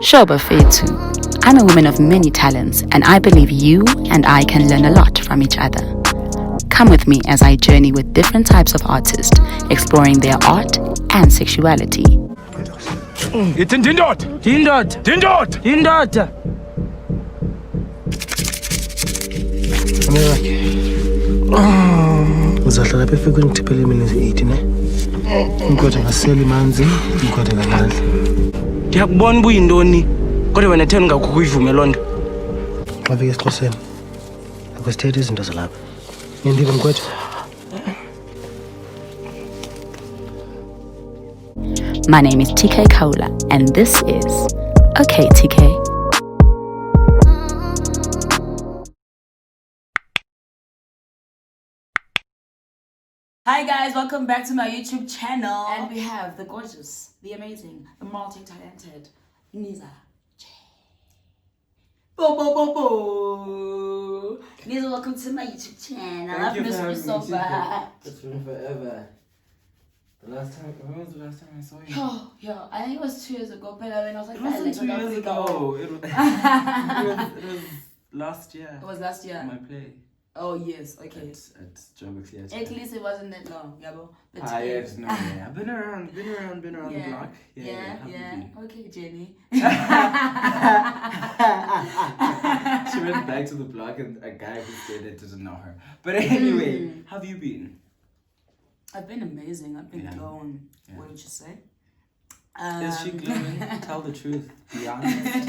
Shoba Fetu. I'm a woman of many talents, and I believe you and I can learn a lot from each other. Come with me as I journey with different types of artists, exploring their art and sexuality. It's Dindot! Ngizohlala phe fike ngithiphele imini ezi-8 ne. Ngikode ngasela manzi, ngikode ngamandla. Ndiyakubona ubuyintoni kodwa wena theni ngakho kuyivume loo nto. Xa fike esiXhoseni akho sithethe izinto zalapha. Ngiyendile mkwethu. My name is TK Kaula, and this is Okay TK. Hi guys, welcome back to my YouTube channel. And we have the gorgeous, the amazing, the multi-talented Niza. Niza, welcome to my YouTube channel. I've missed you so bad. It's been forever. When was the last time I saw you? Yo, I think it was 2 years ago, but when I was like, It wasn't 2 years ago. It was last year. It was last year. My play. Oh yes, okay. At Joburg Theatre. At least it wasn't that long, Yabo. Yes, no, yeah. I've been around the block. Yeah. Okay, Jenny. She went back to the block and a guy who stayed there didn't know her. But anyway, how have you been? I've been amazing. I've been glowing. Yeah. What would you say? Is she glowing? Tell the truth. Be honest.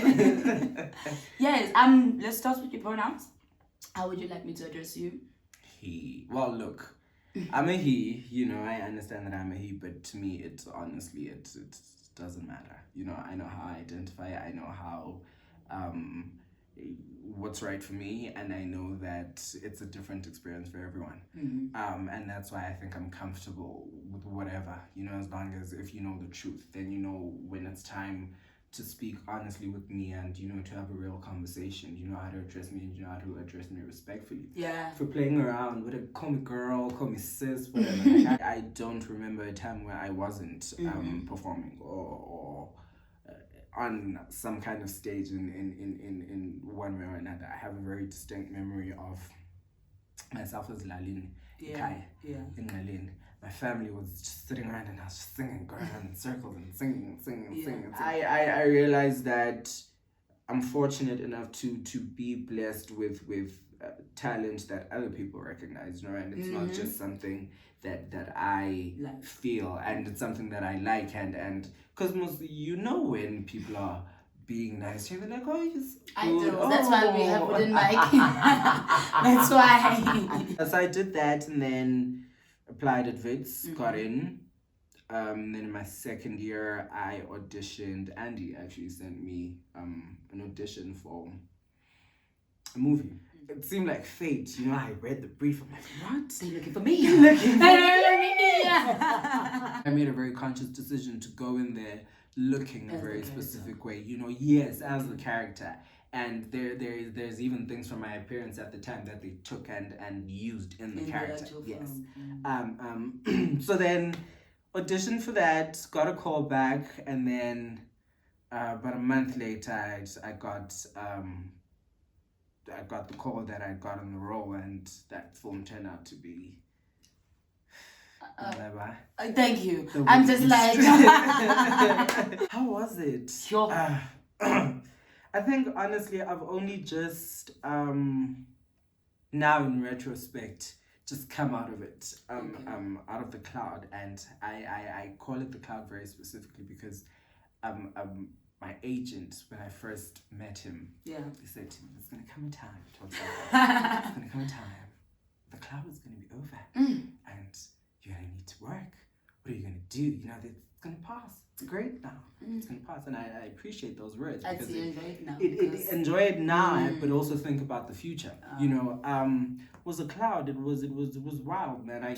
Yes. Let's start with your pronouns. How would you like me to address you? He. Well, look, I'm a he. You know, I understand that I'm a he, but to me, it's honestly, it doesn't matter. You know, I know how I identify. I know how, what's right for me, and I know that it's a different experience for everyone. Mm-hmm. And that's why I think I'm comfortable with whatever. You know, as long as if you know the truth, then you know when it's time to speak honestly with me and, you know, to have a real conversation. You know how to address me and you know how to address me respectfully. Yeah. For playing around, whatever, call me girl, call me sis, whatever. Like, I don't remember a time where I wasn't performing or on some kind of stage in one way or another. I have a very distinct memory of myself as Lalin, Kai, in Lalin. My family was just sitting around and I was just singing, going around in circles and singing. I realized that I'm fortunate enough to be blessed with talent that other people recognize, you know, and it's not just something that I feel, and it's something that I like, and because mostly, you know, when people are being nice, you're like, oh, yes, I do. That's why we have wooden mic. That's why. So I did that, and then applied at Wits, got in. Then in my second year, I auditioned. Andy actually sent me an audition for a movie. It seemed like fate, you know. I read the brief. I'm like, what? Are you looking for me? I made a very conscious decision to go in there looking a very specific way. You know, yes, as the character. And there's even things from my appearance at the time that they took and used in the character. Yes. So then auditioned for that, got a call back, and then about a month later I got the call that I got on the role, and that film turned out to be thank you. I'm just like how was it? Sure. I think honestly I've only just now in retrospect just come out of it, out of the cloud, and I call it the cloud very specifically because my agent, when I first met him, he said to me, "There's gonna come a time, there's gonna come a time, the cloud is gonna be over, and you're gonna need to work. What are you gonna do? You know, it's gonna pass. It's great now. It's gonna pass." And I appreciate those words because enjoy it now, but also think about the future. You know, was a cloud. It was wild, man. I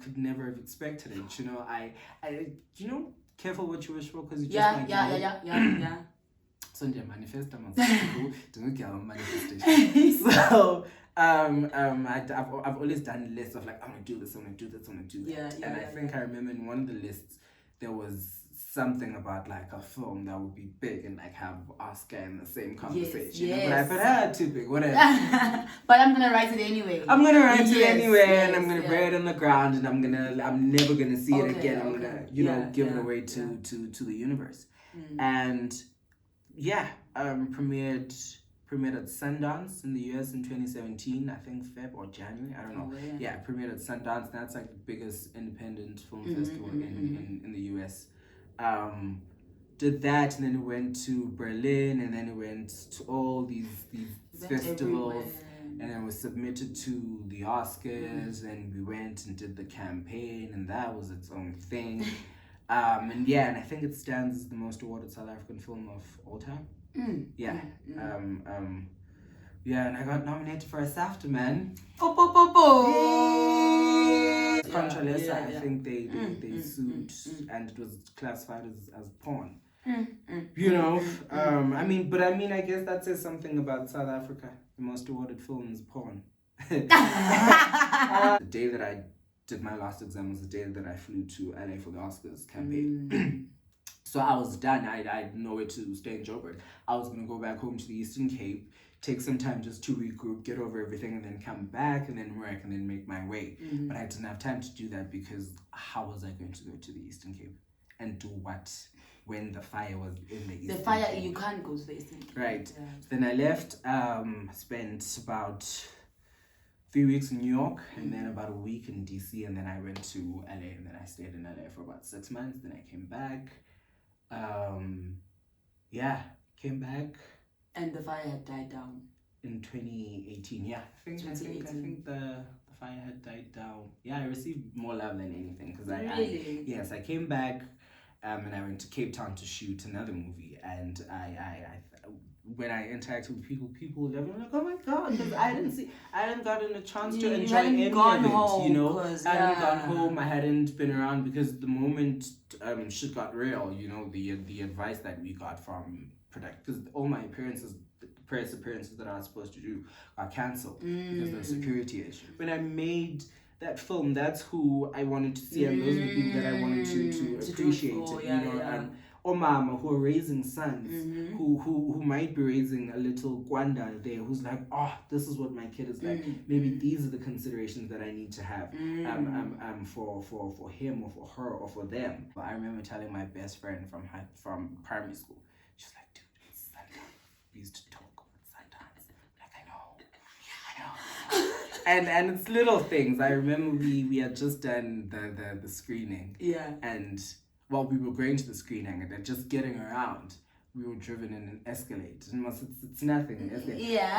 could never have expected it. You know, I you know, careful what you wish for, because you just yeah. So manifest manifestation. So I've always done lists of like, I'm gonna do this, I'm gonna do this, I'm gonna do that. And I think I remember in one of the lists there was something about like a film that would be big and like have Oscar in the same conversation. Yes. But too big, whatever. But I'm gonna write it anyway. I'm gonna write it anyway, and I'm gonna bury it on the ground, and I'm never gonna see it again. I'm gonna, give it away to the universe. And premiered at Sundance in the US in 2017, I think Feb or January, I don't know. Premiered at Sundance. That's like the biggest independent film festival in the US. Did that, and then it went to Berlin, and then it went to all these festivals, and then was submitted to the Oscars, and we went and did the campaign, and that was its own thing. And I think it stands as the most awarded South African film of all time. And I got nominated for a SAFTA, man. Contralesa, I think they sued, and it was classified as porn. I guess that says something about South Africa. The most awarded film is porn. The day that I did my last exam was the day that I flew to LA for the Oscars campaign. So I was done. I had nowhere to stay in Joburg. I was going to go back home to the Eastern Cape, take some time just to regroup, get over everything, and then come back and then work and then make my way. But I didn't have time to do that because how was I going to go to the Eastern Cape and do what when the fire was in the Eastern Cape? You can't go to the Eastern Cape. Right. So then I left, spent about 3 weeks in New York, and then about a week in DC, and then I went to LA, and then I stayed in LA for about 6 months. Then I came back. Came back. And the fire had died down. In 2018, I think the fire had died down. I received more love than anything because I came back, and I went to Cape Town to shoot another movie, and when I interacted with people were like, oh my god, because I hadn't gotten a chance to enjoy any of it, I hadn't gone home, I hadn't been around, because the moment shit got real, the advice that we got from because all my press appearances that I was supposed to do are cancelled because of the security issue. When I made that film, that's who I wanted to see, and those are the people that I wanted to appreciate it, or mama who are raising sons, who might be raising a little Gwanda there, who's like, oh, this is what my kid is like. Maybe these are the considerations that I need to have for him or for her or for them. But I remember telling my best friend from primary school, she's like, dude, it's Sundance. We used to talk about Sundance. Like, I know. And it's little things. I remember we had just done the screening. And while we were going to the screening and then just getting around, we were driven in an Escalade. And it's nothing,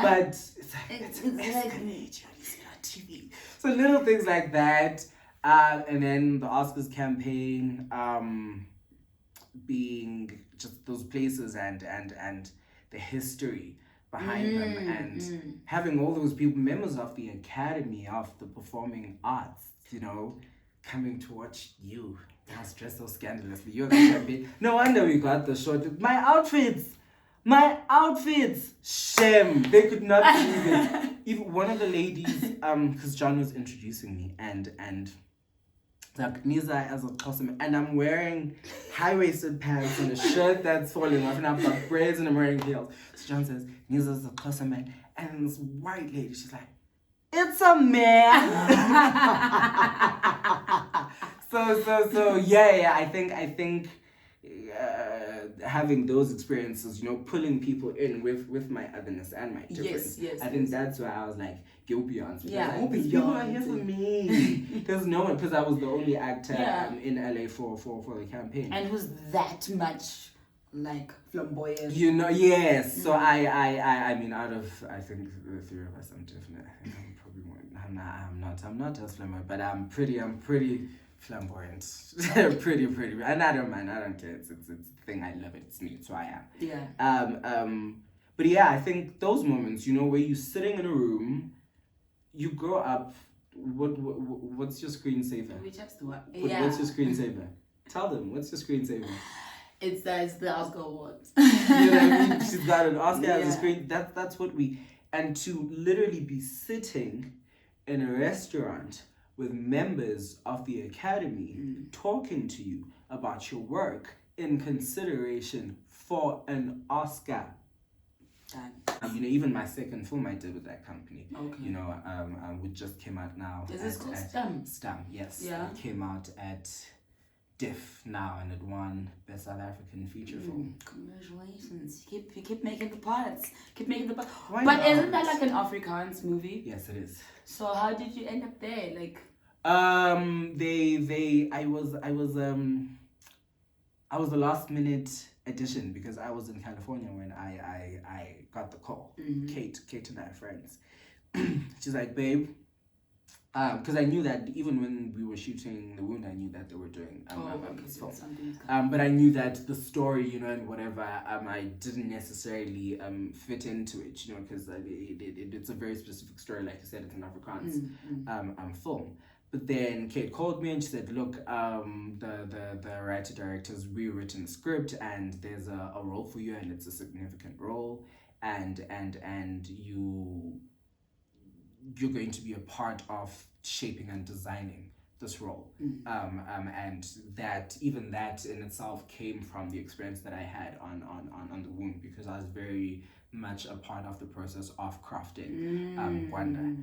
but it's like, it's an Escalade. You see it on TV. So little things like that. And then the Oscars campaign, being just those places and the history behind them, and having all those people, members of the Academy of the Performing Arts, coming to watch you. I was dressed so scandalously. You're the champion. No wonder we got the short. My outfits. Shame. They could not believe it. Even one of the ladies, because John was introducing me, and like Niza as a costume, and I'm wearing high-waisted pants and a shirt that's falling off, and I've got braids and I'm wearing heels. So John says, Niza's a costume man, and this white lady, she's like, it's a man. So I think having those experiences, pulling people in with my otherness and my difference. I think that's why I was like, go beyond. People are here for me. There's no one, because I was the only actor in LA for the campaign. And who's that much like flamboyant? Yes. So I mean, out of, I think the three of us, I'm definitely, I think I'm probably more. I'm not as flamboyant, but I'm pretty flamboyant. pretty, and I don't mind, I don't care, it's a thing, I love it, it's me, it's who I am. But I think those moments, where you're sitting in a room, you grow up. What's your screensaver? What's your screensaver? Tell them, what's your screensaver? It's the Oscar Awards. You know what I mean? She's got an Oscar as a screen. That's what and to literally be sitting in a restaurant with members of the Academy talking to you about your work in consideration for an Oscar. Done. Even my second film I did with that company. Okay. Which just came out now. Is this called STEM? STEM, yes. Yeah. It came out at Diff now, and it won Best South African Feature Film. Congratulations. You keep making the parts. Keep making the parts. Why But not? isn't that like an Afrikaans movie? Yes, it is. So how did you end up there? Like, I was the last minute addition because I was in California when I got the call. Kate and I are friends. She's like, babe, because I knew that even when we were shooting The Wound, I knew that they were doing this film. But I knew that the story, and whatever, I didn't necessarily fit into it, because it's a very specific story. Like you said, it's an Afrikaans film. But then Kate called me and she said, look, the writer-director's rewritten the script and there's a role for you and it's a significant role and you're going to be a part of shaping and designing this role. And that in itself came from the experience that I had on The Wound, because I was very much a part of the process of crafting Wanda.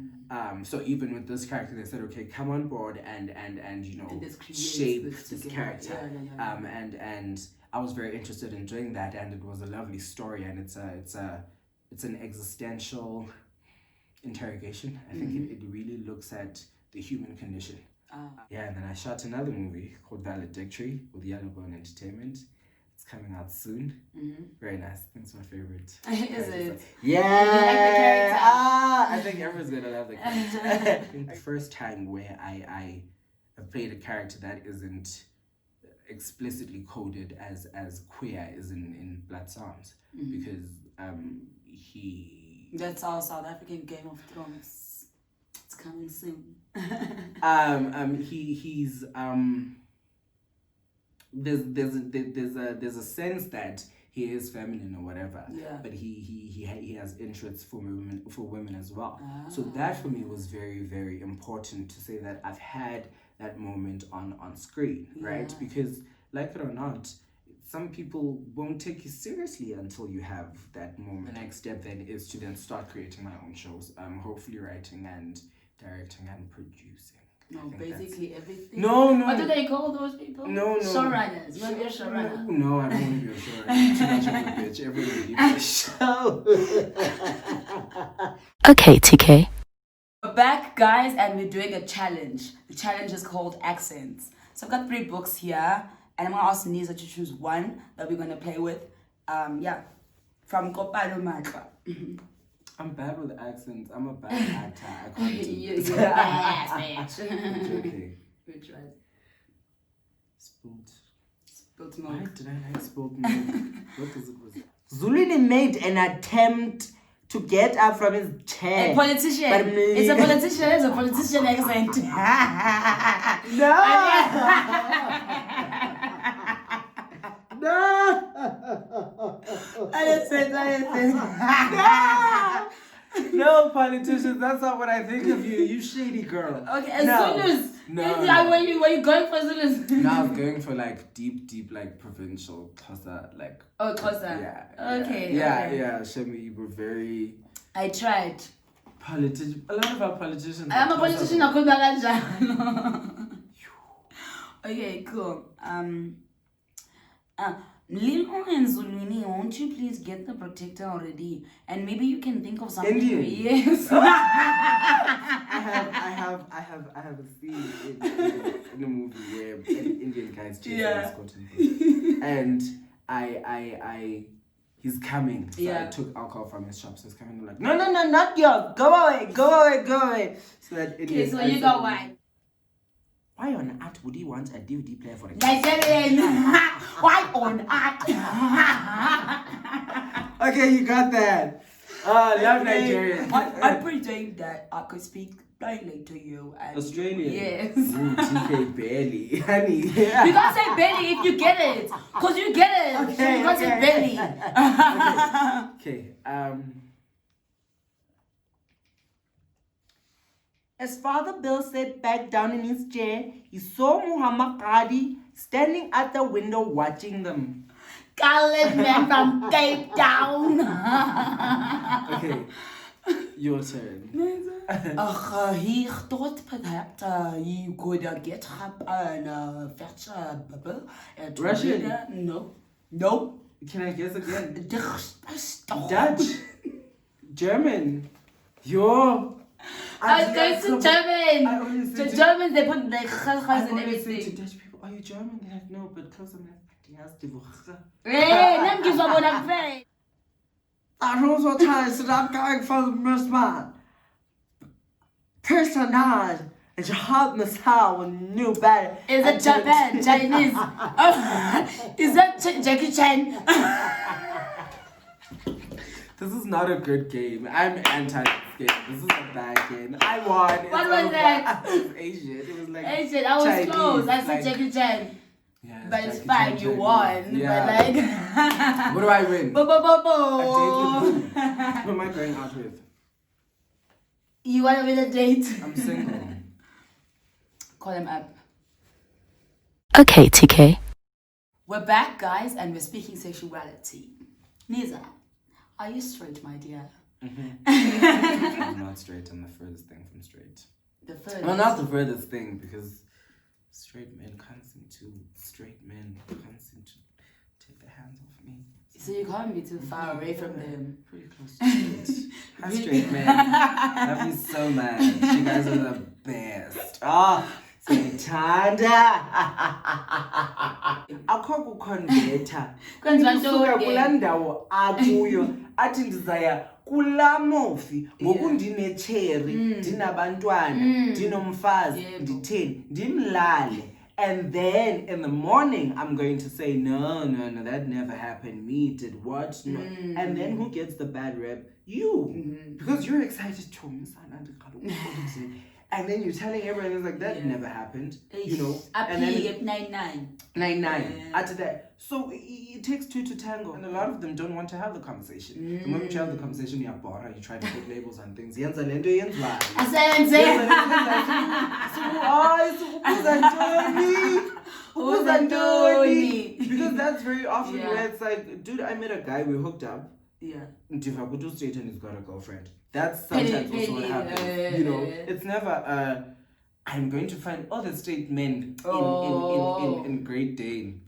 So even with this character, they said, okay, come on board and shape this character. And I was very interested in doing that, and it was a lovely story, and it's an existential interrogation. I think it really looks at the human condition. And then I shot another movie called Valedictory with Yellowbone Entertainment. It's coming out soon. Very nice. I think it's my favorite. Is it? Yeah. You like the character? I think everyone's gonna love the character. I think the first time where I have played a character that isn't explicitly coded as queer is in Blood Psalms, because That's our South African Game of Thrones. It's coming soon. He's there's a sense that he is feminine or whatever, but he has interests for women as well. So that for me was very, very important to say that I've had that moment on screen, right? Because like it or not, some people won't take you seriously until you have that moment. The next step then is to then start creating my own shows, hopefully writing and directing and producing. No, basically everything. No. What do they call those people? No. Showrunners. You want to be a showrunner? No, I don't want to be a showrunner. Too much of a bitch. Everybody leaves the show. Okay, TK. We're back, guys, and we're doing a challenge. The challenge is called Accents. So I've got 3 books here, and I'm going to ask Niza to choose one that we're going to play with. From Kopalo Matla. I'm bad with accents. I'm a bad actor. I can't do You're an ass, bitch. okay. Which one? Spilled milk. Why did I like spilled milk? What is it? Zulini made an attempt to get up from his chair. A politician. It's a politician. It's a politician accent. No. No, politicians, that's not what I think of you. You shady girl. Okay, Zulus. No. Were you going for Zulus? No, I was going for like deep, like provincial Xhosa, like. Oh, Xhosa. Yeah. Okay. Yeah. Shemi, you were very. I tried. A lot of our politicians. I'm a politician. I could be Okay, cool. Lilo and Zuluni, won't you please get the protector already? And maybe you can think of something. Indian. Yes. I have a scene in a movie where an Indian guy's chasing a cotton bush. And he's coming. So I took alcohol from his shop, so he's coming. I'm like, no, not yours. Go away. So that Indian. Okay, so you got why? Why on earth would he want a DVD player for a Nigerian? Why on earth? Okay, you got that. Love Nigerian. I'm pretending that I could speak plainly to you. And Australian? Yes. Ooh, TK barely. Honey. You can't say belly if you get it. Because you get it. Okay, you can't say belly. Okay. As Father Bill sat back down in his chair, he saw Muhammad Qadi standing at the window watching them. Colored man from Cape Town. Okay, your turn. He thought perhaps he could get up and fetch a bubble. Russian? No. Can I guess again? Dutch. German. Yo. I was going to German. I always say The to- Germans, they put like I and always say to everything. Dutch people, are you German? They're like, no, but close enough. Hey, nem gives up on that face. I also try to that guy from Musman. Personal. It's hard Missile with new bad. Is it Japan? Chinese? Is that Jackie Chan? This is not a good game. I'm anti this game. This is a bad game. I won. It's What was over. that? It was Asian. It was like Asian, I was Chinese, close. I said like- Jackie Chan. Yeah, But it's Jackie fine, Chan, you Chinese. won. Yeah. But like, What do I win? bo bo bo A date bo. with who? Who am I going out with? You want to win a date? I'm single. Call him up. Okay, TK. We're back, guys, and we're speaking sexuality. Niza, are you straight, my dear? I'm not straight. I'm the furthest thing from straight. The first. Well, not the furthest thing because straight men can't seem to. Straight men can't seem to take their hands off me. So you can't be too far away from them. Pretty close to straight. Hi, straight men. Love you so much. You guys are the best. Siyayithanda. Akho kuconverter. Kwenziwa Usuka ntoni? kulaa ndawo akuyo athi ndizaya kulaa mofi ngoku ndinetsheri ndinabantwana ndinomfazi Yebo. nditheni ndimlale. And then in the morning, I'm going to say, no, that never happened. Me did what? No. And then who gets the bad rep? You. Because you're excited to and then you're telling everyone, it's like, that never happened. You know? And then 99. 99. After that. So it takes two to tango. And a lot of them don't want to have the conversation. The moment you have the conversation, you're bored. You try to put labels on things. Yenza lento, yenza la. Asenze. Uzantoni. Because that's very often Yeah. where it's like, dude, I met a guy, we hooked up. Yeah. Ndivakutu straight and he's got a girlfriend. That's sometimes also what happens. You know, it's never I'm going to find other straight men in Great Dane.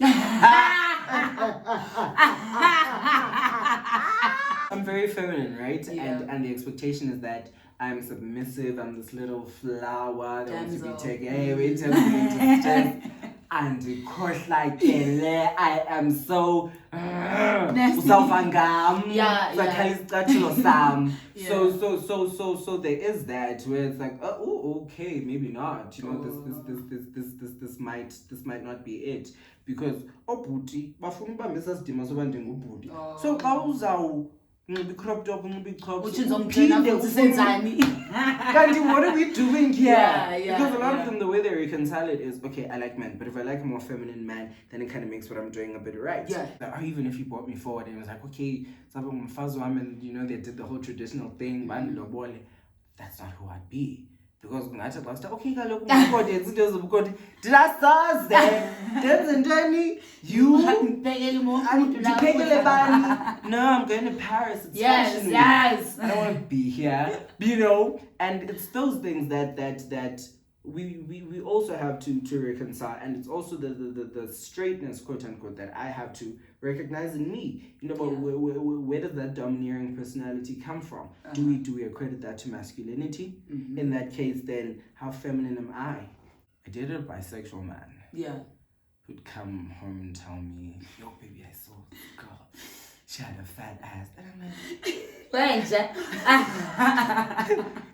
I'm very feminine, right? Yeah. And the expectation is that I'm submissive, I'm this little flower that wants to be Damsel. taken. Hey, wait till me. And because like I am so usawuvangam sakhalisicathilo sam. So there is that where it's like, oh, okay, maybe not. You know, this might not be it. Because obhuti bafuna ubambisa sidima soba ndingubhuti. So xa uzawunxiba crop top, unxiba crop. Uthi uzomgcina futhi senzani? Kanti, what are we doing here? Yeah, Because a lot yeah. of them, the way they reconcile it is, okay, I like men, but if I like a more feminine man, then it kind of makes what I'm doing a bit right. Yeah. Or even if you brought me forward and it was like, okay, and you know, they did the whole traditional thing, that's not who I'd be. Because when I talk about stuff, okay, did I start there? You? No, I'm going to Paris. It's fashion week. Yes. I don't want to be here, you know. And it's those things that we also have to reconcile, and it's also the straightness, quote unquote, that I have to recognize in me. You know, but where does that domineering personality come from? Do we accredit that to masculinity? In that case, then how feminine am I? I dated a bisexual man. Yeah. Who'd come home and tell me, yo, baby, I saw this girl. She had a fat ass. And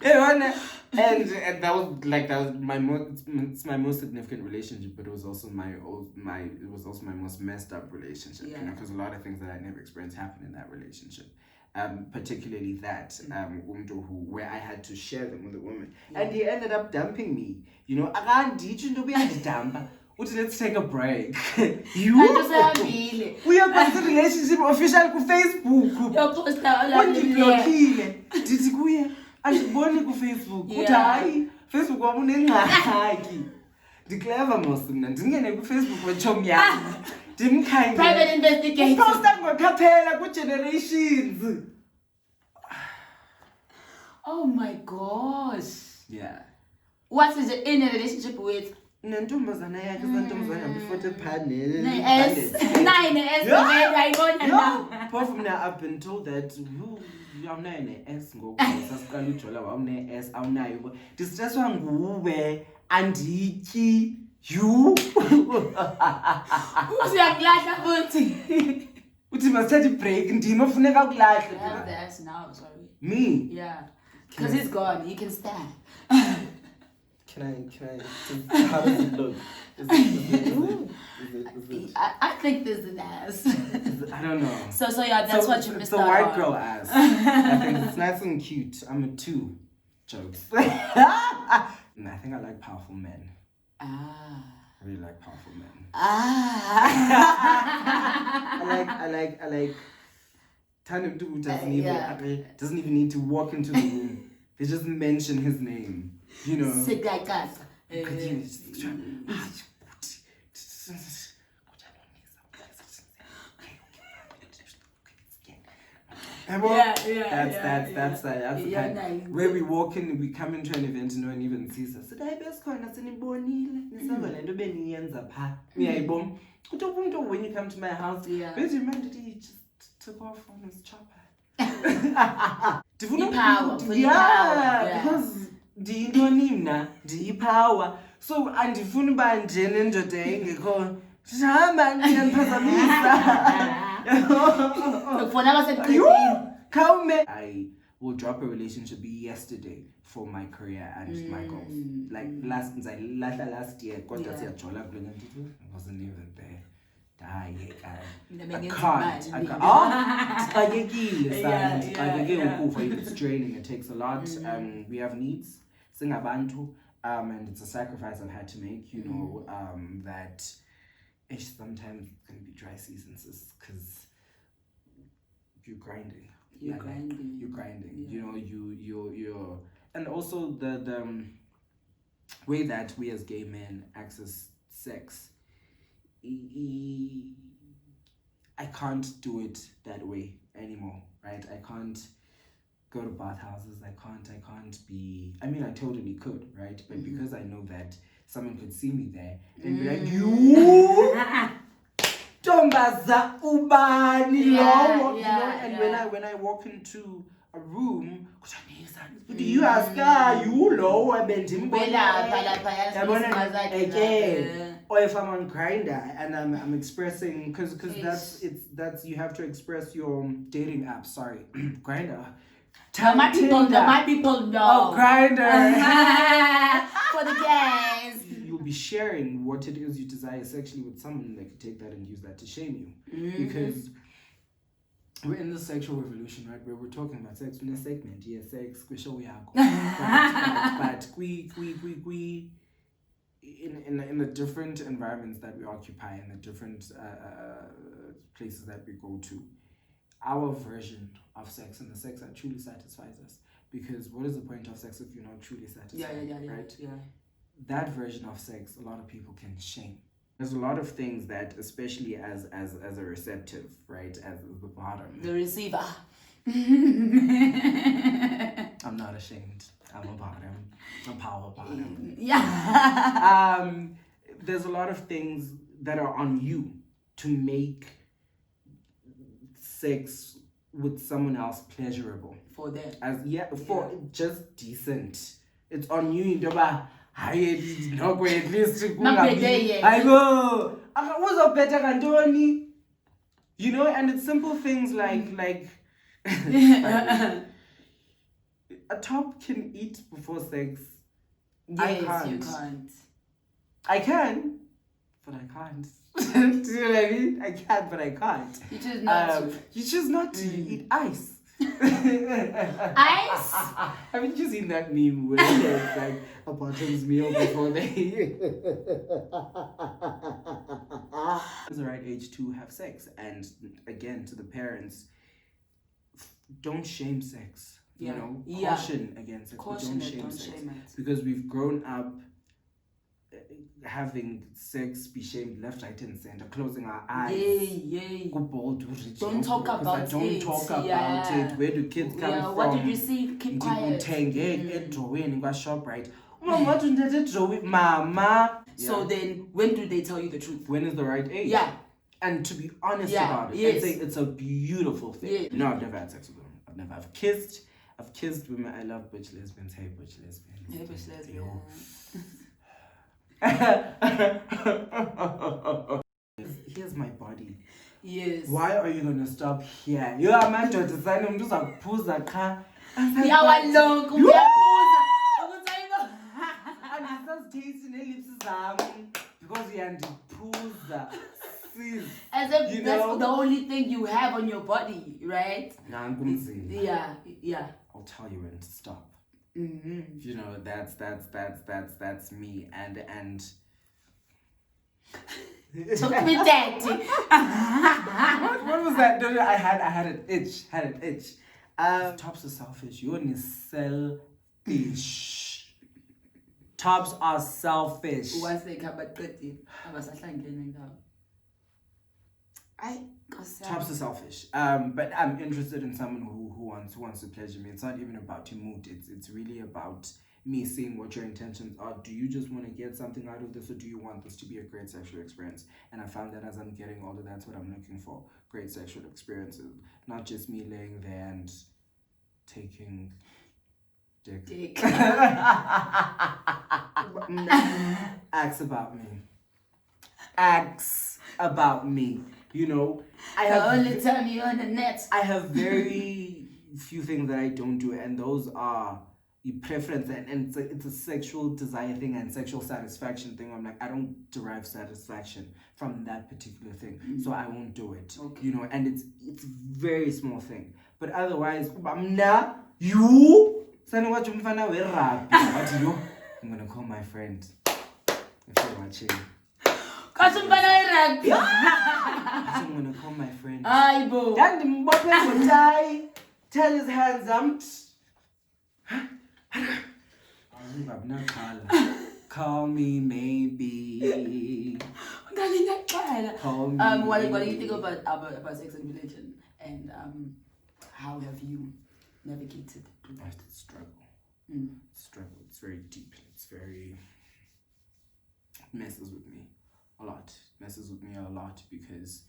I'm like, and that was my most significant relationship, but it was also my most messed up relationship. Yeah. You know, because a lot of things that I never experienced happened in that relationship. Particularly that where I had to share them with a woman, and he ended up dumping me. You know, let's take a break. We are going to relationship official ku Facebook. Undiblockile. Ndithi kuye andiboni ku Facebook. Uthi hayi Facebook wabunengxaki. Ndiclever mos mna ndingene kwiFacebook wechomi yam. Ndimkhangele. Private investigation. Uposta ngokhaphela ku-generations. Oh my gosh. Yeah. What is it in a relationship with? Nentombazana yakhe sentombazana before panel. S. Nine S. No, apart from that, I've been told that awunayo ne-S ngoku sasiqala ujola wawune-S awunayo. Distresswa nguwe andityi you. Uyakulahla futhi. Uthi masithathe ibreak ndima funeka ukulahle. Have the S now, sorry. Me? Yeah. Because he's gone. You can stand. Can I? How does it look? Is it? I think there's an ass. I don't know. So yeah, that's what you missed out on. It's a white girl ass. I think it's nice and cute. I'm a 2. Jokes. And I think I like powerful men. Ah. I really like powerful men. Ah. I like Tanu doesn't even need to walk into the room. They just mention his name. You know. That's the kind. Where we walk in, we come into an event and no one even sees us. When you come to my house, where's your man? Did he just took off on his chopper? Because the power. So andifuna uba njene indoda engekho hamba I will drop a relationship yesterday for my career and my goals. Like last year, I wasn't even there. I can't. It's draining. It takes a lot. We have needs. Singabantu. And it's a sacrifice I've had to make, you know, that sometimes it's going to be dry seasons because you're grinding. You're grinding. You know, you're and also the way that we as gay men access sex, I can't do it that way anymore, right? I can't go to bathhouses. I can't be. I mean, I totally could, right? But because I know that someone could see me there and be like, you, Tombaza ubani, you know. And when I walk into a room, do you ask you low? I bend him. Or if I'm on Grindr and I'm expressing, because that's you have to express your dating app. Sorry, Grindr. My people know. Oh, Grindr. For the gays. You'll be sharing what it is you desire sexually with someone that could take that and use that to shame you. Because we're in the sexual revolution, right? Where we're talking about sex in a segment. Yeah, sex, but we in the different environments that we occupy, in the different places that we go to, our version of sex and the sex that truly satisfies us. Because what is the point of sex if you're not truly satisfied? Right? Yeah. That version of sex, a lot of people can shame. There's a lot of things that, especially as a receptive, right, as the bottom. The receiver. I'm not ashamed. I'm a bottom. I'm a power bottom. Yeah. There's a lot of things that are on you to make sex with someone else pleasurable. For them. Just decent. It's on you. At least you know, and it's simple things like a top can eat before sex. Yes, you can't. I can, but I can't. Do you know what I mean? I can, but I can't. You choose not to. You choose not to eat ice. Ice? Haven't you seen that meme where it's like a bottom's meal before they it's the right age to have sex? And again, to the parents, don't shame sex. You know, caution against sex, but don't shame sex. Because we've grown up having sex be shamed left, right, and center, closing our eyes. Yeah. Don't talk about it. Don't talk about it. Where do kids come from? What did you see? Keep quiet. ShopRite. What did they draw? Mama. So then, when do they tell you the truth? When is the right age? Yeah. And to be honest about it, I'd say it's a beautiful thing. Yeah. No, I've never had sex with women. I've kissed women. I love butch lesbians. Hey, butch lesbians. Hey, butch lesbians. Here's my body. Yes. Why are you gonna stop here? You are my daughter. I'm just like puza car. And he starts tasting the lips because he had to puza. As if that's the only thing you have on your body, right? Yeah. I'll tell you when to stop. Mm-hmm. You know, that's me and Took me daddy. what was that? No, I had an itch. Tops are selfish. You're selfish. Tops are selfish. Once they come back, Tops are selfish. But I'm interested in someone who wants to pleasure me. It's not even about your mood. It's really about me seeing what your intentions are. Do you just want to get something out of this, or do you want this to be a great sexual experience? And I found that as I'm getting older, that's what I'm looking for. Great sexual experiences. Not just me laying there and taking dick. Acts about me. You know, I have only time you're on the net. I have very few things that I don't do, and those are your preference, and it's a sexual desire thing and sexual satisfaction thing. I'm like, I don't derive satisfaction from that particular thing, so I won't do it. Okay. You know, and it's very small thing. But otherwise, you. What do you? I'm gonna call my friend if you're watching. I'm gonna call my friend. Tell his hands call me maybe. Call me. What do you think about sex and religion, and how have you navigated through that? Struggle. Struggle. It's very deep. It messes with me a lot. Because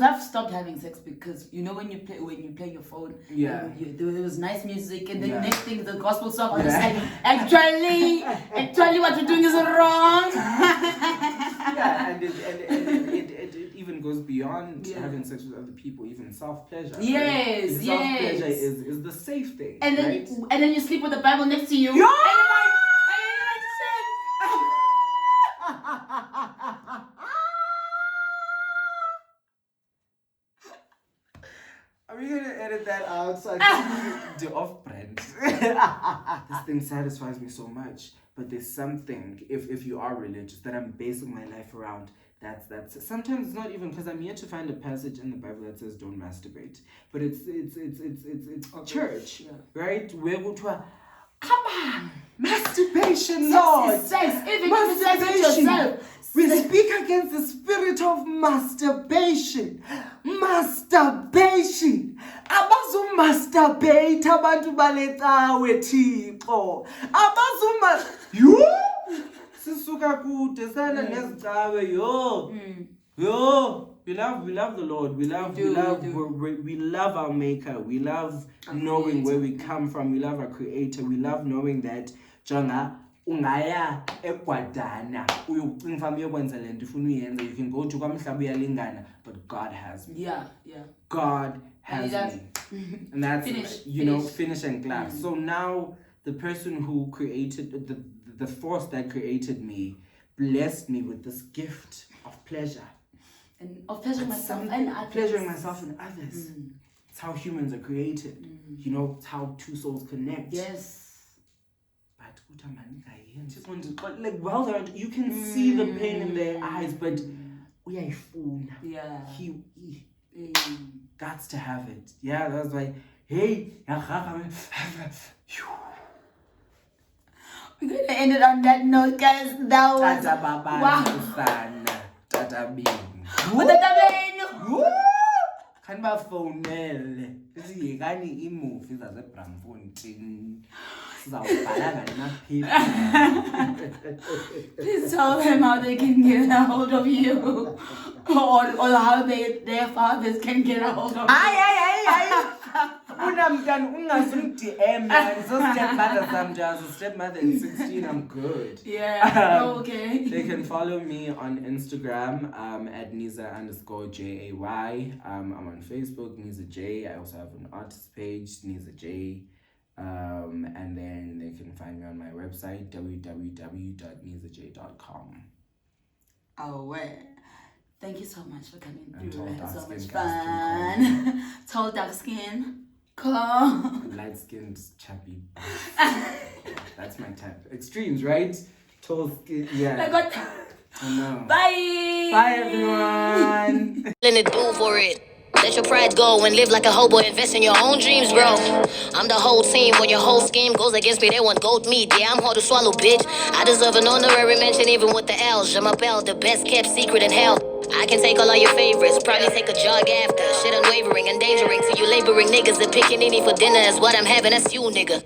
I've stopped having sex because when you play your phone, there was nice music, and then the next thing is the gospel song. I'm just like, actually, what you're doing is wrong. And it even goes beyond having sex with other people, even self-pleasure. Yes, right? Self-pleasure is the safe thing. And then right? and then you sleep with the Bible next to you. Are we gonna edit that out so I can do off-brand? This thing satisfies me so much, but there's something, if you are religious, that I'm basing my life around. That's sometimes it's not even because I'm here to find a passage in the Bible that says don't masturbate, but it's church, right? We're going to come on, masturbation, Lord. Sex, even masturbation. Yourself. We speak against the spirit of masturbation. Abazu masturbate abantu baletawe Thixo. You sisuka kude sana nezicawe yo. We love the Lord. We love our Maker. We love knowing where we come from. We love our Creator. We love knowing that ungaya eGwadana uyocinga uyokwenza lento ufuna uyenza. You can go to kwamhlaba uyalingana, but God has me. God has me. And that's finish and clap. So now the person who created the force that created me blessed me with this gift of pleasure. And of pleasuring myself and others. Pleasuring myself and others. It's how humans are created. It's how two souls connect. Yes. But well done. You can see the pain in their eyes, but he got to have it. Yeah, that's like, hey. We're gonna end it on that note, guys. That was Tata baba wow. sana. Tata bing. Can ba phonele. Isiyekani imovie zaseBramfontein. Sizawubhala ngale maphepha. Please tell them how they can get a hold of you. Or how their fathers can get a hold of you. Ay. Unamntana ungazum-DM man. So stepmother sometimes. Stepmother in 16, I'm good. Yeah. Okay. They can follow me on Instagram at Niza_JAY. I'm on Facebook, Niza J. I also have an artist page, Niza J. And then they can find me on my website, www.nizaj.com. Oh, well. Thank you so much for coming And through. I had so dark much skin fun. Tall, dark skin. Come. Light-skinned, chappy. That's my type. Extremes, right? Tall skin, yeah. I got... I know. Bye. Bye, everyone. It do for it. Let your pride go and live like a hobo. Invest in your own dreams, bro. I'm the whole team. When your whole scheme goes against me, they want goat meat. Yeah, I'm hard to swallow, bitch. I deserve an honorary mention even with the L. Je m'appelle, the best kept secret in hell. I can take all of your favorites, probably take a jog after. Shit unwavering, endangering to you laboring niggas. The pickaninny for dinner is what I'm having, that's you, nigga.